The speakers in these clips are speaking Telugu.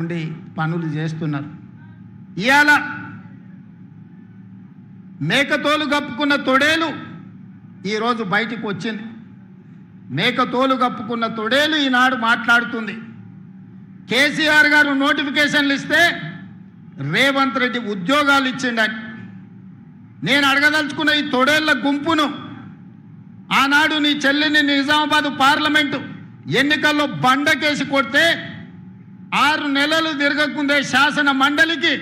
ఉండి పనులు చేస్తున్నారు. ఇయాల మేకతోలు కప్పుకున్న తొడేలు ఈరోజు బయటికి వచ్చింది. మేకతోలు కప్పుకున్న తొడేలు ఈనాడు మాట్లాడుతుంది. కేసీఆర్ గారు నోటిఫికేషన్లు ఇస్తే రేవంత్ రెడ్డి ఉద్యోగాలు ఇచ్చిండని. నేను అడగదలుచుకున్న ఈ తొడేళ్ల గుంపును ఆనాడు నీ చెల్లిని నిజామాబాద్ పార్లమెంటు ఎన్నికల్లో బండకేసి కొడితే 6 నెలలు తిరగకుందే శాసన మండలికి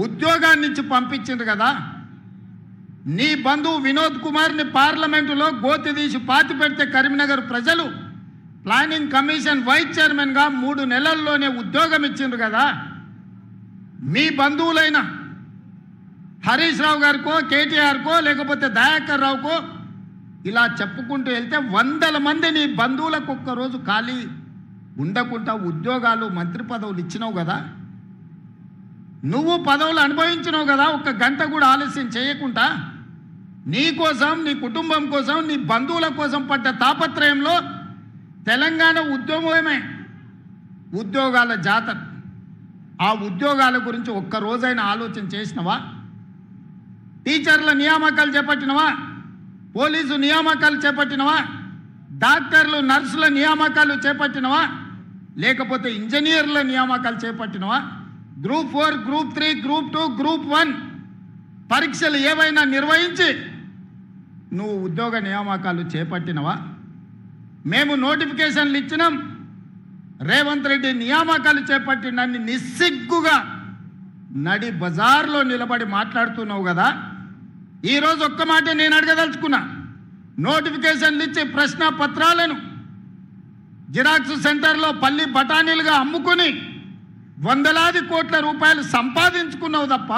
ఉద్యోగాన్ని ఇచ్చి పంపించింది కదా. నీ బంధువు వినోద్ కుమార్ని పార్లమెంటులో గోతి తీసి పాతి పెడితే కరీంనగర్ ప్రజలు ప్లానింగ్ కమిషన్ వైస్ చైర్మన్గా 3 నెలల్లోనే ఉద్యోగం ఇచ్చిండ్రు కదా. మీ బంధువులైన హరీష్ రావు గారికో కేటీఆర్కో లేకపోతే దయాకర్ రావుకో ఇలా చెప్పుకుంటూ వెళ్తే 100 మంది నీ బంధువులకు ఒక్కరోజు ఖాళీ ఉండకుండా ఉద్యోగాలు మంత్రి పదవులు ఇచ్చినావు కదా. నువ్వు పదవులు అనుభవించినావు కదా. 1 గంట కూడా ఆలస్యం చేయకుండా నీ కోసం, నీ కుటుంబం కోసం, నీ బంధువుల కోసం పడ్డ తాపత్రయంలో తెలంగాణ ఉద్యమమే ఉద్యోగాల జాతర. ఆ ఉద్యోగాల గురించి ఒక్కరోజైనా ఆలోచన చేసినవా? టీచర్ల నియామకాలు చేపట్టినవా? పోలీసు నియామకాలు చేపట్టినవా? డాక్టర్లు నర్సుల నియామకాలు చేపట్టినవా? లేకపోతే ఇంజనీర్ల నియామకాలు చేపట్టినవా? గ్రూప్ 4, గ్రూప్ 3, గ్రూప్ 2, గ్రూప్ 1 పరీక్షలు ఏవైనా నిర్వహించి నువ్వు ఉద్యోగ నియామకాలు చేపట్టినవా? మేము నోటిఫికేషన్లు ఇచ్చినాం, రేవంత్ రెడ్డి నియామకాలు చేపట్టినని నిస్సిగ్గుగా నడి బజార్లో నిలబడి మాట్లాడుతున్నావు కదా. ఈరోజు ఒక్క మాట నేను అడగదలుచుకున్నా. నోటిఫికేషన్లు ఇచ్చి ప్రశ్న పత్రాలను జిరాక్స్ సెంటర్లో పల్లి బఠానీలుగా అమ్ముకుని వందలాది కోట్ల రూపాయలు సంపాదించుకున్నావు తప్ప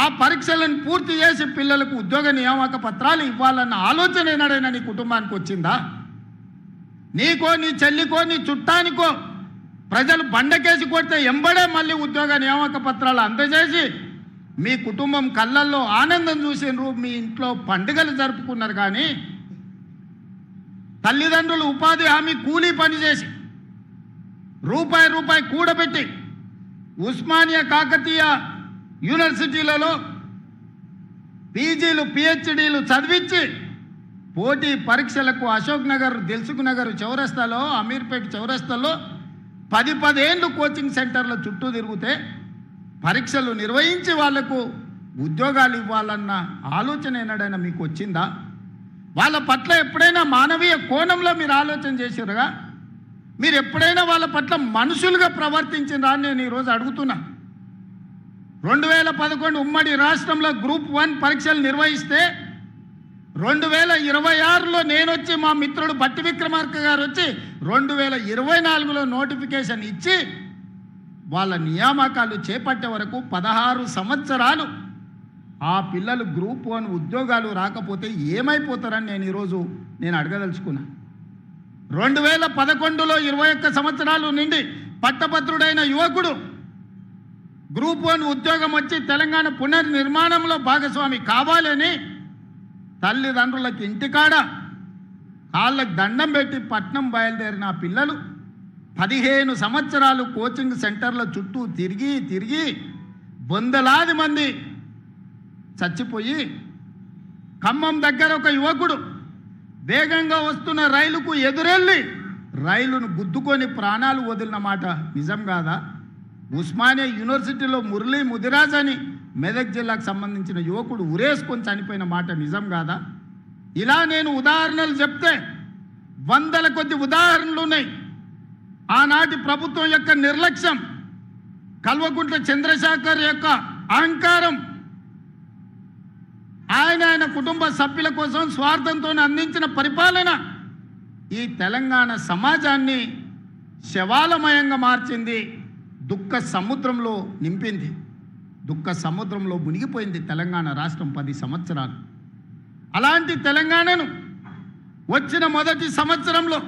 ఆ పరీక్షలను పూర్తి చేసి పిల్లలకు ఉద్యోగ నియామక పత్రాలు ఇవ్వాలన్న ఆలోచన ఏనాడైనా నీ కుటుంబానికి వచ్చిందా? నీకో, నీ చెల్లికో, నీ చుట్టానికో ప్రజలు బండకేసి కొడితే ఎంబడే మళ్ళీ ఉద్యోగ నియామక పత్రాలు అందజేసి మీ కుటుంబం కళ్ళల్లో ఆనందం చూసినారు, మీ ఇంట్లో పండుగలు జరుపుకున్నారు. కానీ తల్లిదండ్రులు ఉపాధి హామీ కూలీ పనిచేసి రూపాయి కూడబెట్టి ఉస్మానియా కాకతీయ యూనివర్సిటీలలో పీజీలు పిహెచ్డీలు చదివించి పోటీ పరీక్షలకు అశోక్ నగర్, దిల్సుఖ్ నగర్ చౌరస్తాలో, అమీర్పేట చౌరస్తాలో 10 ఏళ్ళు కోచింగ్ సెంటర్ల చుట్టూ తిరిగితే పరీక్షలు నిర్వహించి వాళ్లకు ఉద్యోగాలు ఇవ్వాలన్న ఆలోచన ఏనాడైనా మీకు వచ్చిందా? వాళ్ళ పట్ల ఎప్పుడైనా మానవీయ కోణంలో మీరు ఆలోచన చేసిరుగా? మీరు ఎప్పుడైనా వాళ్ళ పట్ల మనుషులుగా ప్రవర్తించినరా అని నేను ఈరోజు అడుగుతున్నా. 2011 ఉమ్మడి రాష్ట్రంలో గ్రూప్ 1 పరీక్షలు నిర్వహిస్తే 2026లో నేను వచ్చి, మా మిత్రుడు బట్టి విక్రమార్క గారు వచ్చి 2024లో నోటిఫికేషన్ ఇచ్చి వాళ్ళ నియామకాలు చేపట్టే వరకు 16 సంవత్సరాలు ఆ పిల్లలు గ్రూప్ 1 ఉద్యోగాలు రాకపోతే ఏమైపోతారని నేను ఈరోజు అడగదలుచుకున్నా. 2011లో 21 సంవత్సరాలు నిండి పట్టభద్రుడైన యువకుడు గ్రూప్ 1 ఉద్యోగం వచ్చి తెలంగాణ పునర్నిర్మాణంలో భాగస్వామి కావాలని తల్లిదండ్రులకు ఇంటికాడ కాళ్ళకు దండం పెట్టి పట్నం బయలుదేరిన ఆ పిల్లలు 15 సంవత్సరాలు కోచింగ్ సెంటర్ల చుట్టూ తిరిగి వందలాది మంది చచ్చిపోయి, ఖమ్మం దగ్గర ఒక యువకుడు వేగంగా వస్తున్న రైలుకు ఎదురెళ్ళి రైలును గుద్దుకొని ప్రాణాలు వదిలిన మాట నిజం కాదా? ఉస్మానియా యూనివర్సిటీలో మురళీ ముదిరాజ్ అని మెదక్ జిల్లాకు సంబంధించిన యువకుడు ఉరేసుకొని చనిపోయిన మాట నిజం కాదా? ఇలా నేను ఉదాహరణలు చెప్తే 100ల కొద్ది ఉదాహరణలు ఉన్నాయి. ఆనాటి ప్రభుత్వం యొక్క నిర్లక్ష్యం, కల్వకుంట్ల చంద్రశేఖర్ యొక్క అహంకారం, ఆయన కుటుంబ సభ్యుల కోసం స్వార్థంతో అందించిన పరిపాలన ఈ తెలంగాణ సమాజాన్ని శవాలమయంగా మార్చింది. దుఃఖ సముద్రంలో నింపింది. దుఃఖ సముద్రంలో మునిగిపోయింది తెలంగాణ రాష్ట్రం 10 సంవత్సరాలు. అలాంటి తెలంగాణను వచ్చిన మొదటి సంవత్సరంలో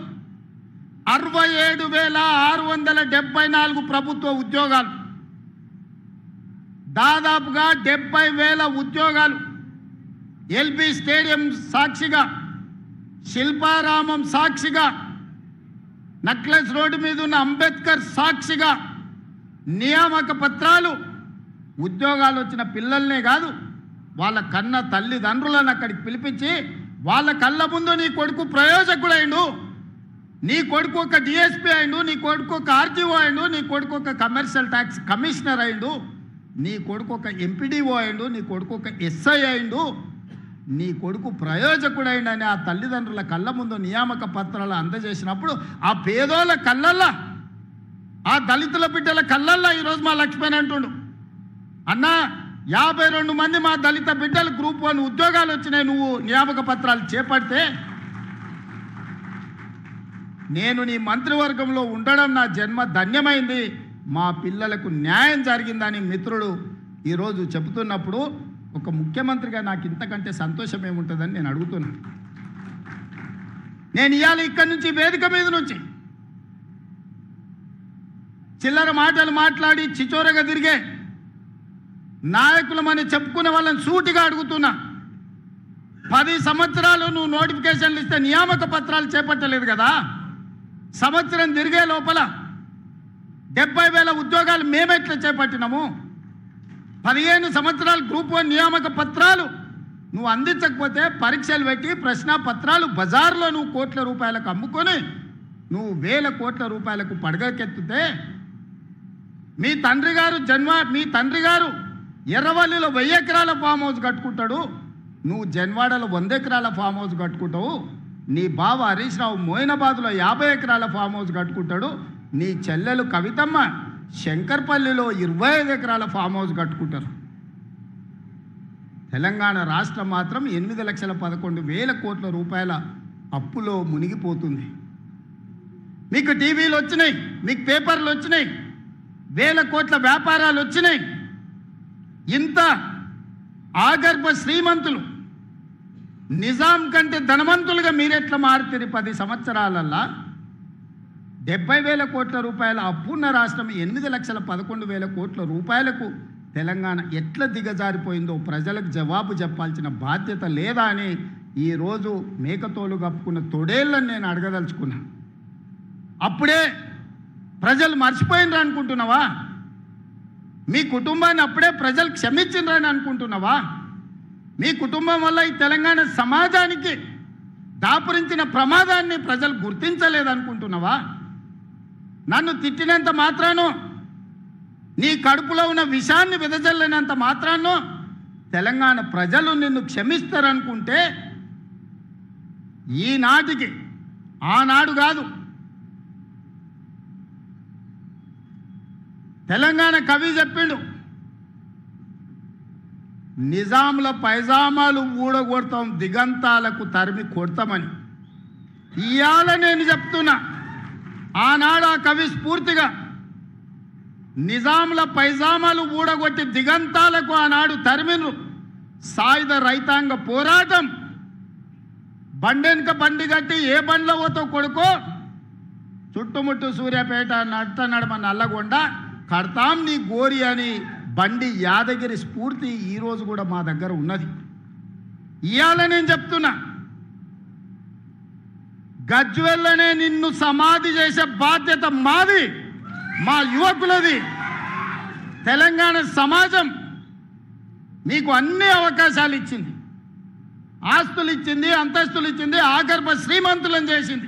67,674 ప్రభుత్వ ఉద్యోగాలు, దాదాపుగా 70,000 ఉద్యోగాలు ఎల్బీ స్టేడియం సాక్షిగా, శిల్పారామం సాక్షిగా, నక్లెస్ రోడ్డు మీద ఉన్న అంబేద్కర్ సాక్షిగా నియామక పత్రాలు ఉద్యోగాలు వచ్చిన పిల్లల్నే కాదు వాళ్ళ కన్న తల్లిదండ్రులను అక్కడికి పిలిపించి వాళ్ళ కళ్ళ ముందు నీ కొడుకు ప్రయోజకుడైండు, నీ కొడుకు ఒక డిఎస్పీ అయిండు, నీ కొడుకు ఒక ఆర్టీఓ అయిండు, నీ కొడుకు ఒక కమర్షియల్ ట్యాక్స్ కమిషనర్ అయిండు, నీ కొడుకు ఒక ఎంపీడీఓ అయిండు, నీ కొడుకు ఒక ఎస్ఐ అయిండు, నీ కొడుకు ప్రయోజకుడైండని ఆ తల్లిదండ్రుల కళ్ళ ముందు నియామక పత్రాలు అందజేసినప్పుడు ఆ పేదోళ్ళ కళ్ళల్లా, ఆ దళితుల బిడ్డల కళ్ళల్లా ఈరోజు మా లక్ష్మణ్ అంటుండు, అన్నా 52 మంది మా దళిత బిడ్డలు గ్రూప్ 1 ఉద్యోగాలు వచ్చినాయి, నువ్వు నియామక పత్రాలు చేపడితే నేను నీ మంత్రివర్గంలో ఉండడం నా జన్మ ధన్యమైంది, మా పిల్లలకు న్యాయం జరిగిందని మిత్రుడు ఈరోజు చెబుతున్నప్పుడు ఒక ముఖ్యమంత్రిగా నాకు ఇంతకంటే సంతోషం ఏముంటుందని నేను అడుగుతున్నాను. నేను ఇవాళ ఇక్కడి నుంచి వేదిక మీద నుంచి చిల్లర మాటలు మాట్లాడి చిచోరగా తిరిగే నాయకులమని చెప్పుకునే వాళ్ళని సూటిగా అడుగుతున్నా. 10 సంవత్సరాలు నువ్వు నోటిఫికేషన్లు ఇస్తే నియామక పత్రాలు చేపట్టలేదు కదా, సంవత్సరం తిరిగే లోపల 70,000 ఉద్యోగాలు మేమెట్లా చేపట్టినాము? 15 సంవత్సరాలు గ్రూప్ 1 నియామక పత్రాలు నువ్వు అందించకపోతే పరీక్షలు పెట్టి ప్రశ్న పత్రాలు బజార్లో నువ్వు కోట్ల రూపాయలకు అమ్ముకొని నువ్వు వేల కోట్ల రూపాయలకు పడగకెత్తితే మీ తండ్రి గారు ఎర్రవల్లిలో 1000 ఎకరాల ఫామ్ హౌస్ కట్టుకుంటాడు, నువ్వు జన్వాడలో 100 ఎకరాల ఫామ్ హౌస్ కట్టుకుంటావు, నీ బావ హరీష్ రావు మోయినాబాద్లో 50 ఎకరాల ఫామ్ హౌస్ కట్టుకుంటాడు, నీ చెల్లెలు కవితమ్మ శంకర్పల్లిలో 25 ఎకరాల ఫామ్ హౌస్ కట్టుకుంటారు. తెలంగాణ రాష్ట్రం మాత్రం 8,11,000 కోట్ల రూపాయల అప్పులో మునిగిపోతుంది. మీకు టీవీలు వచ్చినాయి, మీకు పేపర్లు వచ్చినాయి, 1000 కోట్ల వ్యాపారాలు వచ్చినాయి. ఇంత ఆగర్భ శ్రీమంతులు నిజాం కంటే ధనవంతులుగా మీరెట్లా మారుతారు? 10 సంవత్సరాలల్లా 70,000 కోట్ల రూపాయల అప్పున్న రాష్ట్రం 8,11,000 కోట్ల రూపాయలకు తెలంగాణ ఎట్లా దిగజారిపోయిందో ప్రజలకు జవాబు చెప్పాల్సిన బాధ్యత లేదా అని ఈరోజు మేకతోలు కప్పుకున్న తొడేళ్ళని నేను అడగదలుచుకున్నా. అప్పుడే ప్రజలు మర్చిపోయినరు అనుకుంటున్నావా? మీ కుటుంబాన్ని అప్పుడే ప్రజలు క్షమించినరని అనుకుంటున్నావా? మీ కుటుంబం వల్ల ఈ తెలంగాణ సమాజానికి దాపురించిన ప్రమాదాన్ని ప్రజలు గుర్తించలేదనుకుంటున్నావా? నన్ను తిట్టినంత మాత్రాను, నీ కడుపులో ఉన్న విషాన్ని వెదజల్లినంత మాత్రాను తెలంగాణ ప్రజలు నిన్ను క్షమిస్తారనుకుంటే ఈనాటికి, ఆనాడు కాదు, తెలంగాణ కవి చెప్పిండు, నిజాంల పైజామాలు ఊడగొడతాం దిగంతాలకు తరిమి కొడతామని. ఇవాళ నేను చెప్తున్నా, ఆనాడు ఆ కవి స్ఫూర్తిగా నిజాంల పైజామాలు ఊడగొట్టి దిగంతాలకు ఆనాడు తరిమిను సాయుధ రైతాంగ పోరాటం. బండెనక బండి కట్టి ఏ బండ్లో పోతో కొడుకో, చుట్టుముట్టు సూర్యాపేట నట్ట నడమ నల్లగొండ కడతాం నీ గోరి అని బండి యాదగిరి స్ఫూర్తి ఈరోజు కూడా మా దగ్గర ఉన్నది. ఇవాళ నేను చెప్తున్నా, గజ్వెల్లనే నిన్ను సమాధి చేసే బాధ్యత మాది, మా యువకులది. తెలంగాణ సమాజం మీకు అన్ని అవకాశాలు ఇచ్చింది, ఆస్తులు ఇచ్చింది, అంతస్తులు ఇచ్చింది, ఆగర్భ శ్రీమంతులను చేసింది.